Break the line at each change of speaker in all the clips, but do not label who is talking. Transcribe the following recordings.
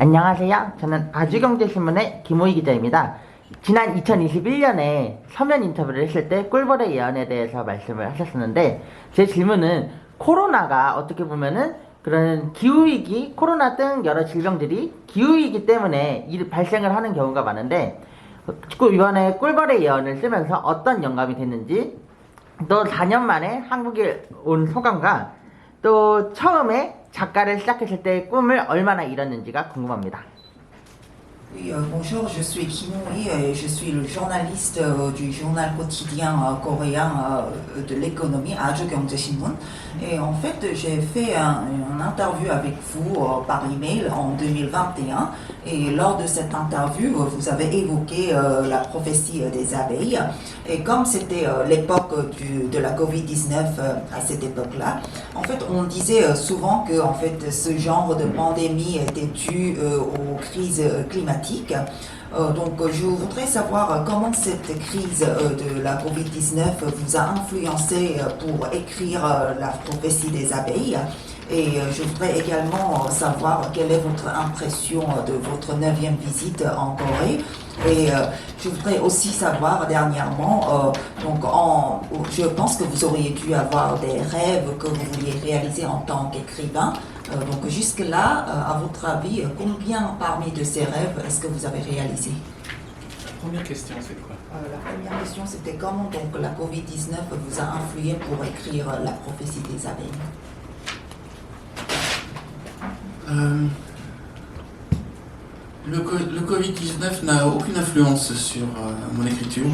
안녕하세요. 저는 아주경제신문의 김호희 기자입니다. 지난 2021년에 서면 인터뷰를 했을 때 꿀벌의 예언에 대해서 말씀을 하셨었는데, 제 질문은 코로나가 어떻게 보면은 그런 기후위기, 코로나 등 여러 질병들이 기후위기 때문에 발생을 하는 경우가 많은데, 이번에 꿀벌의 예언을 쓰면서 어떤 영감이 됐는지, 또 4년 만에 한국에 온 소감과 또 처음에 작가를 시작했을 때의 꿈을 얼마나 이뤘는지가 궁금합니다.
Oui, bonjour, je suis Kim Hee et je suis le journaliste du journal quotidien coréen de l'économie, 아주경제신문. Et en fait, j'ai fait une interview avec vous par email en 2021. Et lors de cette interview, vous avez évoqué la prophétie des abeilles. Et comme c'était l'époque de la Covid-19 à cette époque-là, en fait, on disait souvent que en fait, ce genre de pandémie était dû aux crises climatiques. Donc je voudrais savoir comment cette crise de la Covid-19 vous a influencé pour écrire la prophétie des abeilles. Et je voudrais également savoir quelle est votre impression de votre 9e visite en Corée. Et je voudrais aussi savoir dernièrement, je pense que vous auriez dû avoir des rêves que vous vouliez réaliser en tant qu'écrivain. Donc jusque-là, à votre avis, combien parmi de ces rêves est-ce que vous avez réalisé?
La première question, c'est quoi?
La première question, c'était comment donc la Covid-19 vous a influé pour écrire la prophétie des abeilles?
Le Covid-19 n'a aucune influence sur mon écriture.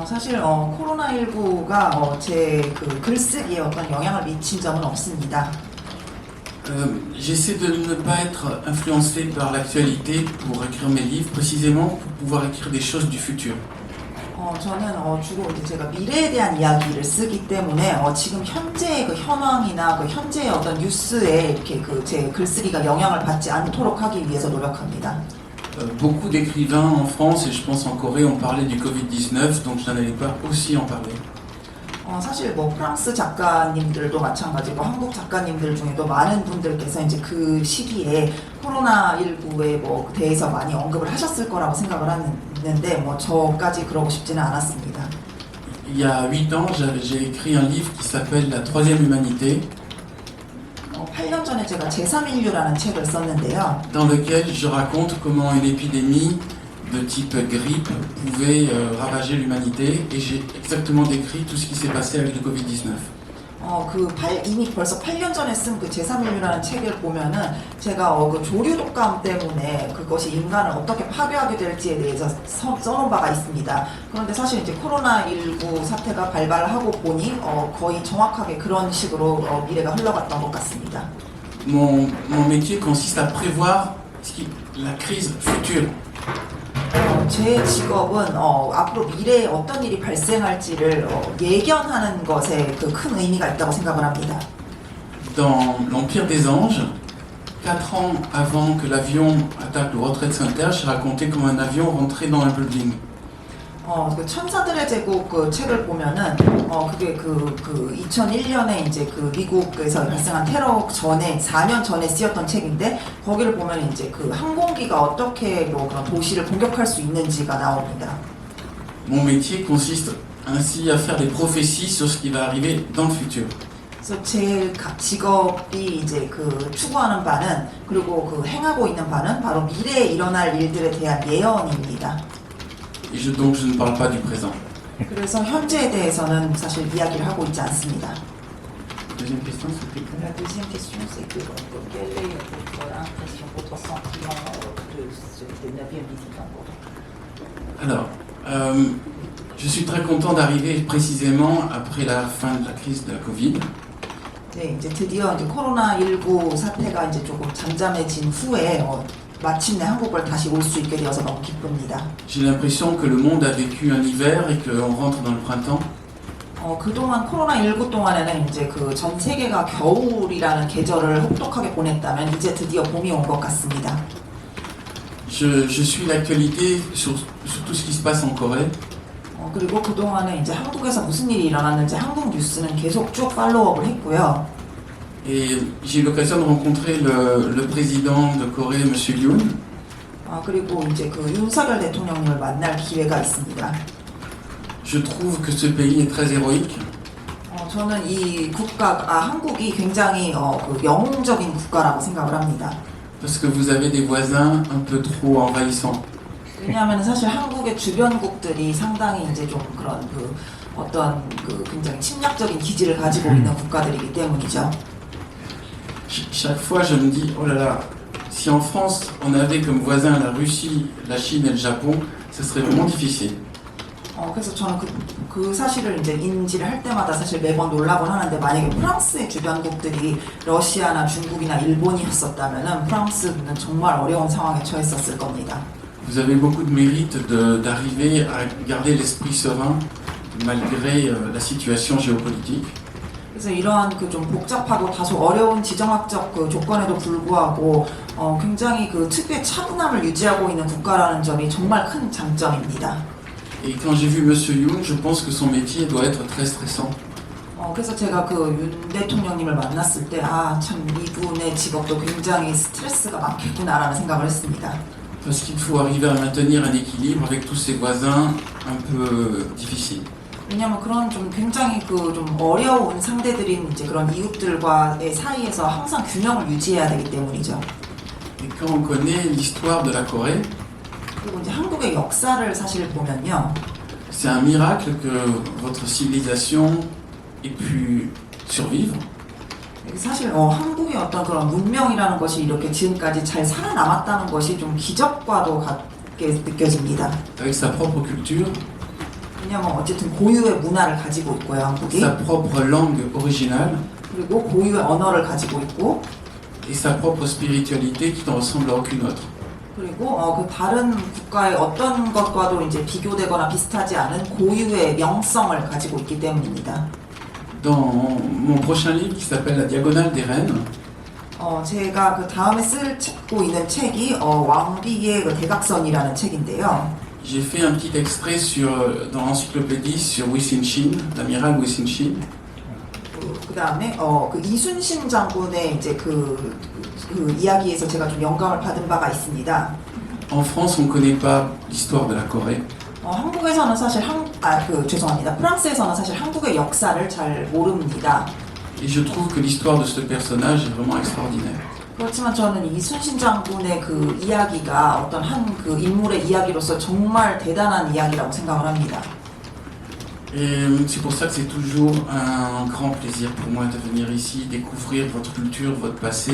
사실 코로나19가 제 글쓰기에 어떤 영향을 미친 점은 없습니다.
J'essaie de ne pas être influencé par l'actualité pour écrire mes livres, précisément pour pouvoir écrire des choses du futur.
저는 주로 이제 제가 미래에 대한 이야기를 쓰기 때문에 지금 현재의 그 현황이나 그 현재의 어떤 뉴스에 이렇게 제 글쓰기가 영향을 받지 않도록 하기 위해서 노력합니다.
Beaucoup d'écrivains en France et je pense en Corée ont parlé du Covid-19, donc je n'allais pas aussi en parler.
사실 프랑스 작가님들도 마찬가지고 한국 작가님들 중에도 많은 분들께서 이제 그 시기에 코로나19에 대해서 많이 언급을 하셨을 거라고 생각을 하는데 저까지 그러고 싶지는 않았습니다.
Il y a 8 ans, j'ai écrit un livre qui s'appelle La Troisième Humanité.
8년 전에 제가 제3인류라는 책을 썼는데요.
Dans lequel je raconte comment une épidémie de type grippe pouvait ravager l'humanité et j'ai exactement décrit tout ce qui s'est passé avec le Covid-19.
이미 벌써 8년 전에 쓴 그 제3인류라는 책을 보면은 제가 그 조류 독감 때문에 그것이 인간을 어떻게 파괴하게 될지에 대해서 써놓은 바가 있습니다. 그런데 사실 이제 코로나19 사태가 발발하고 보니 거의 정확하게 그런 식으로 미래가 흘러갔던 것 같습니다.
Mon métier consiste à prévoir la crise future.
제 직업은 앞으로 미래에 어떤 일이 발생할지를 예견하는 것에 그 큰 의미가 있다고 생각을 합니다.
Dans l'Empire des Anges, 4 ans avant que l'avion attaque le World Trade Center, j'ai raconté comment un avion rentrait dans un building.
그 천사들의 제국 그 책을 보면은 그게 그 2001년에 이제 그 미국에서 발생한 테러 전에 4년 전에 쓰였던 책인데 거기를 보면 이제 그 항공기가 어떻게 그런 도시를 공격할 수 있는지가 나옵니다.
Mon métier consiste ainsi à faire des prophéties sur ce qui va arriver dans le futur.
그래서 제 직업이 이제 그 추구하는 바는 그리고 그 행하고 있는 바는 바로 미래에 일어날 일들에 대한 예언입니다.
Donc je ne parle pas du présent.
그래서 현재에 대해서는 사실 이야기를 하고 있지 않습니다.
Deuxième question, s'il vous plaît.
La deuxième question, c'est que quelle est votre impression, votre sentiment de cette 9e visite en Corée?
Alors, je suis très content d'arriver précisément après la fin de la crise de la Covid.
네, 이제 드디어 이제 코로나19 사태가 이제 조금 잠잠해진 후에 마침내 한국을 다시 올 수 있게 되어서 너무 기쁩니다.
J'ai l'impression que le monde a vécu un hiver et qu'on rentre dans le printemps.
그동안 코로나19 동안에는 이제 그 전 세계가 겨울이라는 계절을 혹독하게 보냈다면 이제 드디어 봄이 온 것 같습니다.
Je suis l'actualité sur tout ce qui se passe en Corée.
그리고 그동안에 이제 한국에서 무슨 일이 일어났는지 한국 뉴스는 계속 쭉 팔로우업을 했고요.
Et j'ai eu l'occasion de rencontrer le président de Corée, M. Yoon.
그리고 이제 그 윤석열 대통령님을 만날 기회가 있습니다.
Je trouve que ce pays est très héroïque.
저는 이 한국이 굉장히 그 영웅적인 국가라고 생각을 합니다.
Parce que vous avez des voisins un peu trop envahissants.
왜냐하면 사실 한국의 주변국들이 상당히 이제 좀 그런 그 어떤 그 굉장히 침략적인 기질을 가지고 있는 국가들이기 때문이죠.
Chaque fois, je me dis, oh là là, si en France on avait comme voisins la Russie, la Chine et le Japon, ce serait vraiment difficile.
그래서 저는 그 사실을 이제 인지를 할 때마다 사실 매번 놀라곤 하는데 만약에 프랑스의 주변국들이 러시아나 중국이나 일본이었었다면은 프랑스는 정말 어려운 상황에 처했었을 겁니다.
Vous avez beaucoup de mérite d'arriver à garder l'esprit serein malgré la situation géopolitique.
그래서 이러한 그 좀 복잡하고 다소 어려운 지정학적 그 조건에도 불구하고 굉장히 그 특유의 차분함을 유지하고 있는 국가라는 점이 정말 큰 장점입니다.
Et quand j'ai vu M. Yoon, je pense que son métier doit être très stressant.
그래서 제가 그 윤 대통령님을 만났을 때 참 이분의 직업도 굉장히 스트레스가 많겠구나라는 생각을 했습니다.
Parce qu'il faut arriver à maintenir un équilibre avec tous ses voisins un peu difficiles.
왜냐하면 그런 좀 굉장히 그 좀 어려운 상대들인 이제 그런 이웃들과의 사이에서 항상 균형을 유지해야 되기 때문이죠.
Et quand on connaît l'histoire de la Corée,
그리고 이제 한국의 역사를 사실 보면요,
c'est un miracle que votre civilisation ait pu survivre.
사실 한국의 어떤 그런 문명이라는 것이 이렇게 지금까지 잘 살아남았다는 것이 좀 기적과도 같게 느껴집니다.
Avec sa propre culture,
왜냐하면 어쨌든 고유의 문화를 가지고 있고요, 한국이.
sa propre langue originale
그리고 고유의 언어를 가지고 있고,
et sa propre spiritualité qui ne ressemble à aucune autre.
그리고 그 다른 국가의 어떤 것과도 이제 비교되거나 비슷하지 않은 고유의 명성을 가지고 있기 때문입니다.
Dans mon prochain livre qui s'appelle La Diagonale des Reines,
제가 그 다음에 쓰고 있는 책이 왕비의 그 대각선이라는 책인데요.
j'ai fait un petit extrait dans l'encyclopédie sur Wi Xin-shin, l'amiral Wi Xin-shin.
그 다음에 그 이순신 장군의 이제 그 이야기에서 제가 좀 영감을 받은 바가 있습니다.
En France, on ne connaît pas l'histoire de la Corée.
한국에서는 사실 죄송합니다. 프랑스에서는 사실 한국의 역사를 잘 모릅니다.
Et je trouve que l'histoire de ce personnage est vraiment extraordinaire.
그렇지만 저는 이순신 장군의 그 이야기가 어떤 그 인물의 이야기로서 정말 대단한 이야기라고 생각을 합니다.
Et c'est pour ça que c'est toujours un grand plaisir pour moi de venir ici, découvrir votre culture, votre passé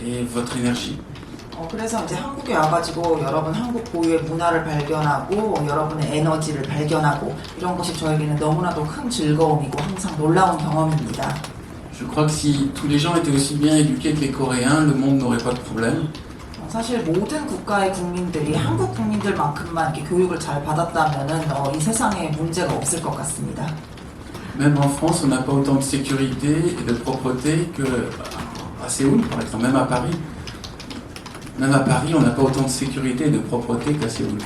et votre énergie.
그래서 이제 한국에 와가지고 여러분 한국 고유의 문화를 발견하고 여러분의 에너지를 발견하고 이런 것이 저에게는 너무나도 큰 즐거움이고 항상 놀라운 경험입니다.
Je crois que si tous les gens étaient aussi bien éduqués que les Coréens, le monde n'aurait pas de problème.
사실 모든 국가의 국민들이 한국 국민들만큼만 이렇게 교육을 잘 받았다면은 이 세상에 문제가 없을 것 같습니다.
Même en France, on n'a pas autant de sécurité et de propreté qu'à Séoul, par exemple, même à Paris. Même à Paris, on n'a pas autant de sécurité et de propreté qu'à Séoul.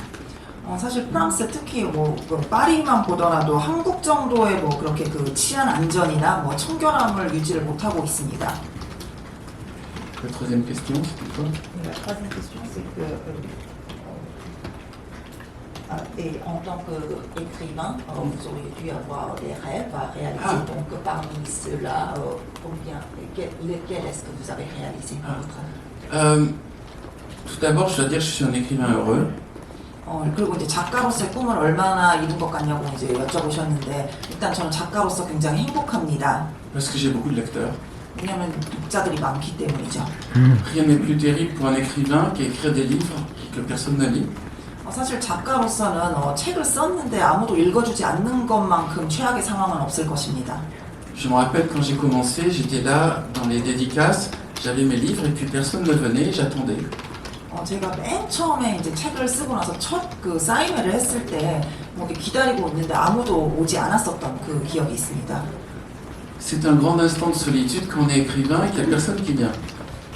사실 프랑스 특히 그 파리만 보더라도 한국 정도의 그렇게 그 치안 안전이나 청결함을 유지를 못하고 있습니다.
La troisième question, c'était quoi?
La troisième question, c'est que et en tant qu'écrivain, vous auriez dû avoir des rêves à réaliser. Donc parmi ceux-là, lequel est-ce que vous avez réalisé à votre avis?
Tout d'abord, je dois dire que je suis un écrivain heureux.
그리고 이제 작가로서의 꿈을 얼마나 이룬 것 같냐고 이제 여쭤보셨는데 일단 저는 작가로서 굉장히 행복합니다.
Parce que j'ai beaucoup de lecteurs.
왜냐하면 독자들이 많기 때문이죠.
Rien n'est plus terrible pour un écrivain qu'écrire des livres que personne ne lit.
사실 작가로서는 책을 썼는데 아무도 읽어주지 않는 것만큼 최악의 상황은 없을 것입니다.
Je me rappelle quand j'ai commencé, j'étais là dans les dédicaces, j'avais mes livres et puis personne ne venait, j'attendais.
제가 맨 처음에 이제 책을 쓰고 나서 첫 그 사인회를 했을 때 이렇게 기다리고 있는데 아무도 오지 않았었던 그 기억이 있습니다.
C'est un grand instant de solitude quand on est écrivain et qu'il n'y a personne qui vient.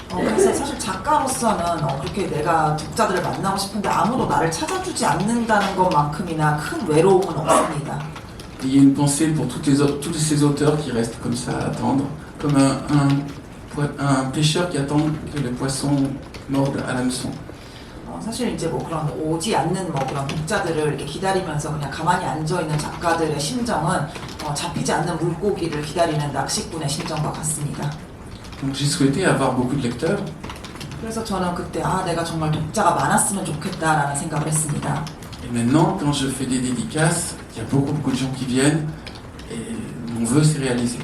그래서 사실 작가로서는 그렇게 내가 독자들을 만나고 싶은데 아무도 나를 찾아주지 않는다는 것만큼이나 큰 외로움은 없습니다.
Il y a une pensée pour tous ces auteurs qui restent comme ça à attendre, comme un pêcheur qui attend que le poisson morde à l'hameçon.
사실 이제 뭐 그런 오지 않는 뭐 그런 독자들을 이렇게 기다리면서 그냥 가만히 앉아 있는 작가들의 심정은 잡히지 않는 물고기를 기다리는 낚시꾼의 심정과 같습니다.
Donc j'ai souhaité avoir beaucoup de lecteurs.
그래서 저는 그때 내가 정말 독자가 많았으면 좋겠다라는 생각을 했습니다.
Et maintenant, quand je fais des dédicaces, il y a beaucoup de gens qui viennent et mon vœu s'est réalisé.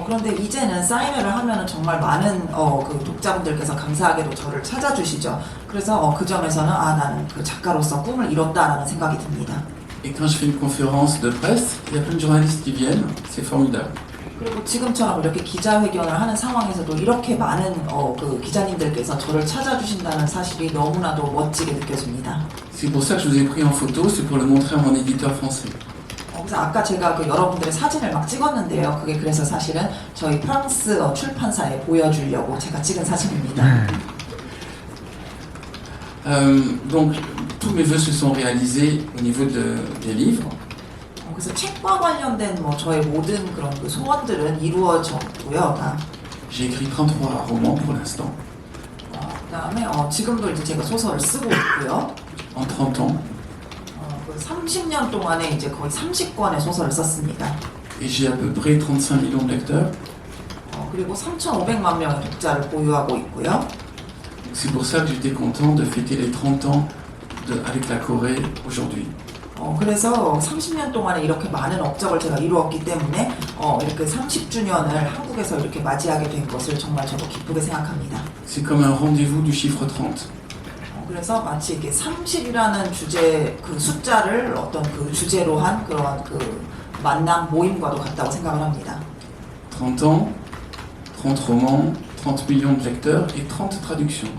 그런데 이제는 사인회를 하면은 정말 많은 그 독자분들께서 감사하게도 저를 찾아주시죠. 그래서 그 점에서는 나는 그 작가로서 꿈을 이뤘다라는 생각이 듭니다.
Et quand je fais une conférence de presse, il y a plein de journalistes qui viennent, c'est formidable.
그리고 지금처럼 이렇게 기자회견을 하는 상황에서도 이렇게 많은 그 기자님들께서 저를 찾아주신다는 사실이 너무나도 멋지게 느껴집니다.
C'est pour ça que je vous ai pris en photo, c'est pour le montrer à mon éditeur français.
그래서 아까 제가 그 여러분들의 사진을 막 찍었는데요. 그게 그래서 사실은 저희 프랑스 출판사에 보여주려고 제가 찍은 사진입니다.
Donc tous mes vœux se sont réalisés au niveau des livres.
그래서 책과 관련된 뭐 저의 모든 그런 그 소원들은 이루어졌고요. 다.
J'ai écrit 33 romans pour l'instant,
그다음에 지금도 이제 제가 소설을 쓰고 있고요.
en 30 ans.
그 30년 동안에 이제 거의 30권의 소설을 썼습니다.
Et j'ai à peu près 35 millions de lecteurs.
그리고 3,500만 명의 독자를 보유하고 있고요.
C'est pour ça que j'étais content de fêter les 30 ans avec la Corée aujourd'hui.
그래서 30년 동안에 이렇게 많은 업적을 제가 이루었기 때문에 이렇게 30주년을 한국에서 이렇게 맞이하게 된 것을 정말 저도 기쁘게 생각합니다.
C'est comme un rendez-vous du chiffre 30.
그래서 마치 이렇게 30이라는 주제 그 숫자를 어떤 그 주제로 한 그런 그 만남 모임과도 같다고 생각을 합니다.
30 ans, 30 romans, 30 millions de lecteurs et 30 traductions.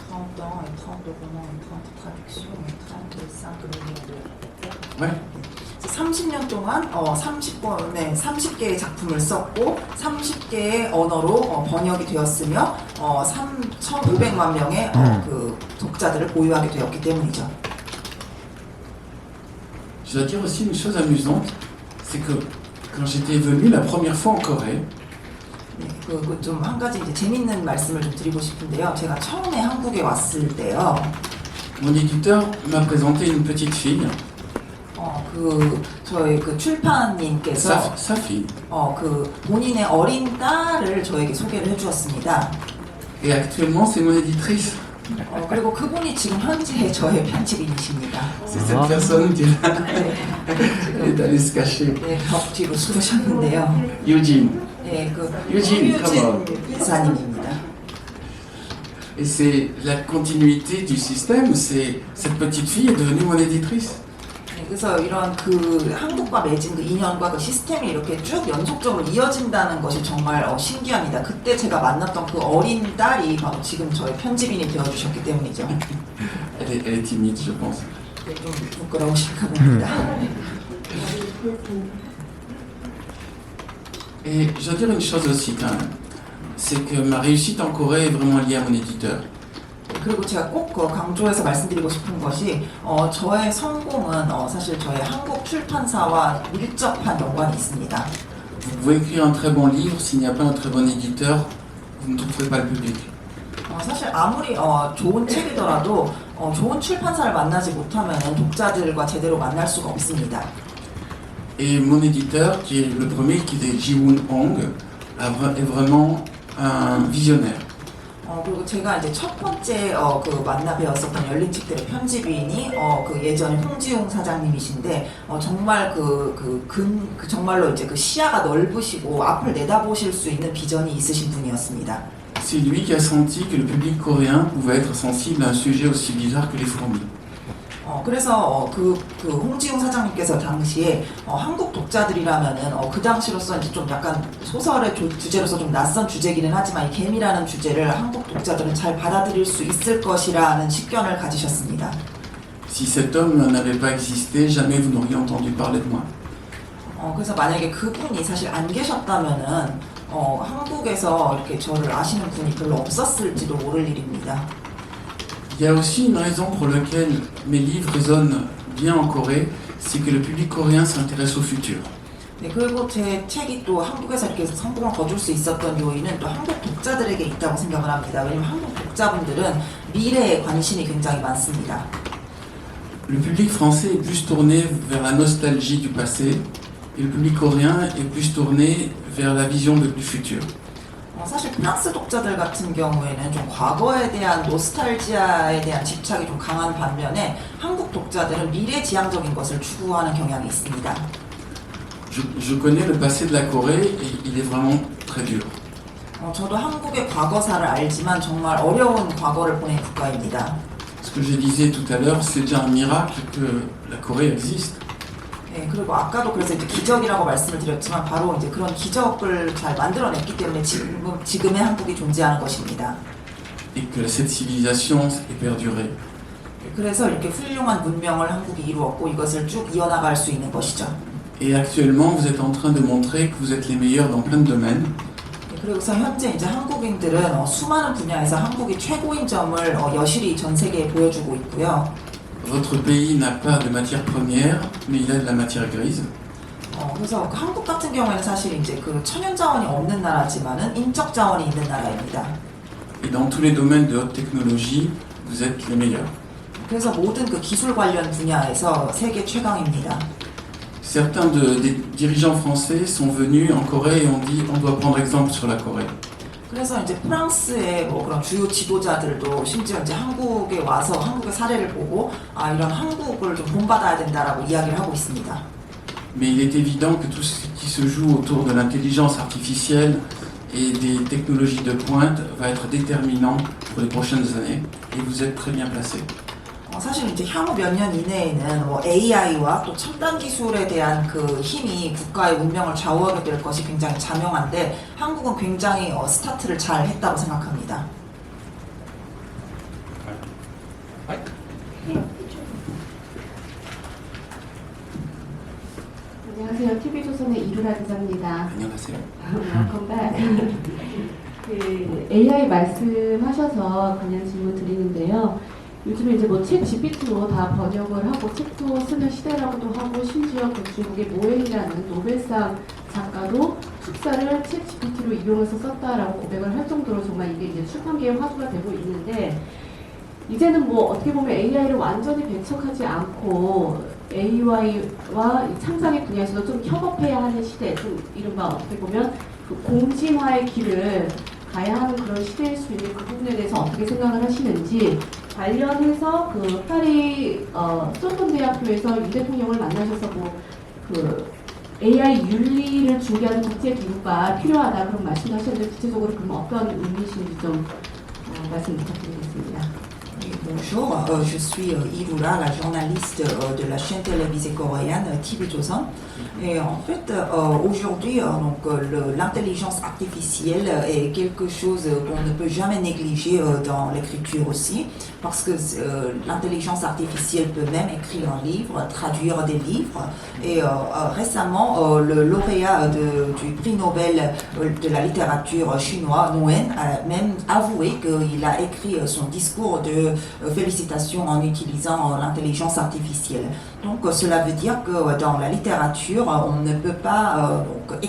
30 ans et 32 romans et 30 traductions et 35 millions de lecteurs.
Ouais.
30년 동안 30권의 30개의 작품을 썼고 30개의 언어로 번역이 되었으며 3,500만 명의 그 독자들을 보유하게 되었기 때문이죠.
Je dois dire aussi une chose amusante, c'est que quand j'étais venu la première fois en Corée,
좀 한 가지 이제 재밌는 말씀을 좀 드리고 싶은데요. 제가 처음에 한국에 왔을 때요.
mon éditeur m'a présenté une petite fille,
저희 그 출판님께서
sa fille.
그 본인의 어린 딸을 저에게 소개를 해주었습니다.
Et actuellement, c'est mon éditrice.
그리고 그분이 지금 현재 저의 편집인이십니다.
C'est cette personne qui est allée se cacher.
네, 벽 뒤로 숨으셨는데요.
Eugene.
네, 그
유진, come on.
이사님입니다.
Et c'est la continuité du système, c'est cette petite fille est devenue mon éditrice.
네, 그래서 이런 그 한국과 맺은 그 인연과 그 시스템이 이렇게 쭉 연속적으로 이어진다는 것이 정말 신기합니다. 그때 제가 만났던 그 어린 딸이 바로 지금 저의 편집인이 되어주셨기 때문이죠.
Elle est timide, je pense.
네, 좀 부끄러우실까 봅니다.
Et je dois dire une chose aussi quand même, c'est que ma réussite en Corée est vraiment liée à mon éditeur.
그리고 제가 꼭 강조해서 말씀드리고 싶은 것이 저의 성공은 사실 저의 한국 출판사와 밀접한 연관이 있습니다.
Vous pouvez écrire un très bon livre, s'il n'y a pas un très bon éditeur, vous ne trouverez pas le public.
사실 아무리 좋은 책이더라도 좋은 출판사를 만나지 못하면 독자들과 제대로 만날 수가 없습니다.
Et mon éditeur, qui est le premier, qui est Ji-Woon Hong, est vraiment un visionnaire.
그리고 제가 이제 첫 번째 그 만나 뵈었었던 열린 책들의 편집인이 그 예전에 홍지용 사장님이신데 정말 정말로 이제 그 시야가 넓으시고 앞을 내다보실 수 있는 비전이 있으신 분이었습니다.
C'est lui qui a senti que le public coréen pouvait être sensible à un sujet aussi bizarre que les fourmis.
그래서 그 홍지용 사장님께서 당시에 한국 독자들이라면은 그 당시로서 이제 좀 약간 소설의 주제로서 좀 낯선 주제기는 하지만 이 개미라는 주제를 한국 독자들은 잘 받아들일 수 있을 것이라는 식견을 가지셨습니다.
Si cet homme n'avait pas existé, jamais vous n'auriez entendu parler de moi.
그래서 만약에 그분이 사실 안 계셨다면은 한국에서 이렇게 저를 아시는 분이 별로 없었을지도 모를 일입니다.
Il y a aussi une raison pour laquelle mes livres résonnent bien en Corée, c'est que le public coréen s'intéresse au futur.
네, 그리고 제 책이 또 한국에서 이렇게 성공을 거둘 수 있었던 요인은 또 한국 독자들에게 있다고 생각을 합니다. 왜냐면 한국 독자분들은 미래에 관심이 굉장히 많습니다.
Le public français est plus tourné vers la nostalgie du passé et le public coréen est plus tourné vers la vision du futur.
사실 프랑스 독자들 같은 경우에는 좀 과거에 대한 노스탈지아에 대한 집착이 좀 강한 반면에 한국 독자들은 미래지향적인 것을 추구하는 경향이 있습니다.
Je connais le passé de la Corée et il est vraiment très dur.
저도 한국의 과거사를 알지만 정말 어려운 과거를 보낸 국가입니다.
Ce que je disais tout à l'heure, c'est déjà un miracle que la Corée existe.
네, 그리고 아까도 그래서 이제 기적이라고 말씀을 드렸지만 바로 이제 그런 기적을 잘 만들어냈기 때문에 지금의 한국이 존재하는 것입니다.
Et que cette civilisation est perdurée.
그래서 이렇게 훌륭한 문명을 한국이 이루었고 이것을 쭉 이어나갈 수 있는 것이죠.
Et actuellement, vous êtes en train de montrer que vous êtes les meilleurs dans plein de domaines.
그리고서 현재 이제 한국인들은 수많은 분야에서 한국이 최고인 점을 여실히 전 세계에 보여주고 있고요.
Votre pays n'a pas de matière première, mais il a de la matière grise.
그래서 한국 같은 경우에는 사실 이제 그 천연 자원이 없는 나라지만은 인적 자원이 있는 나라입니다.
Et dans tous les domaines de haute technologie, vous êtes les meilleurs.
그래서 모든 그 기술 관련 분야에서 세계 최강입니다.
Certains des dirigeants français sont venus en Corée et ont dit on doit prendre exemple sur la Corée.
그래서 이제 프랑스의 뭐 그런 주요 지도자들도 심지어 이제 한국에 와서 한국의 사례를 보고 이런 한국을 좀 본받아야 된다라고 이야기를 하고 있습니다.
Mais il est évident que tout ce qui se joue autour de l'intelligence artificielle et des technologies de pointe va être déterminant pour les prochaines années et vous êtes très bien placés.
사실 이제 향후 몇 년 이내에는 뭐 AI와 또 첨단 기술에 대한 그 힘이 국가의 운명을 좌우하게 될 것이 굉장히 자명한데 한국은 굉장히 스타트를 잘 했다고 생각합니다.
안녕하세요. TV조선의 이루라 기자입니다.
안녕하세요.
Welcome back. 그 AI 말씀하셔서 관련 질문 드리는데요. 요즘에 이제 뭐 챗 GPT로 다 번역을 하고 책도 쓰는 시대라고도 하고 심지어 그 중국의 모엔이라는 노벨상 작가도 축사를 챗 GPT로 이용해서 썼다라고 고백을 할 정도로 정말 이게 이제 출판계의 화두가 되고 있는데 이제는 뭐 어떻게 보면 AI를 완전히 배척하지 않고 AI와 창작의 분야에서도 좀 협업해야 하는 시대, 좀 이른바 어떻게 보면 그 공진화의 길을 가야 하는 그런 시대일 수 있는 그 부분에 대해서 어떻게 생각을 하시는지 관련해서 그 파리 소폰 대학교에서 윤 대통령을 만나셔서 그 AI 윤리를 중개하는 국제 기구가 필요하다 그런 말씀하셨는데 구체적으로 그럼 어떤 의미이신지 좀 말씀 부탁드리겠습니다.
Bonjour, je suis Ilura, la journaliste de la chaîne télévisée coréenne TV Joseon. Et en fait, aujourd'hui, l'intelligence artificielle est quelque chose qu'on ne peut jamais négliger dans l'écriture aussi, parce que l'intelligence artificielle peut même écrire un livre, traduire des livres. Et récemment, le lauréat du prix Nobel de la littérature chinois, Nguyen, a même avoué qu'il a écrit son discours de félicitations en utilisant l'intelligence artificielle. Donc cela veut dire que dans la littérature, on ne peut pas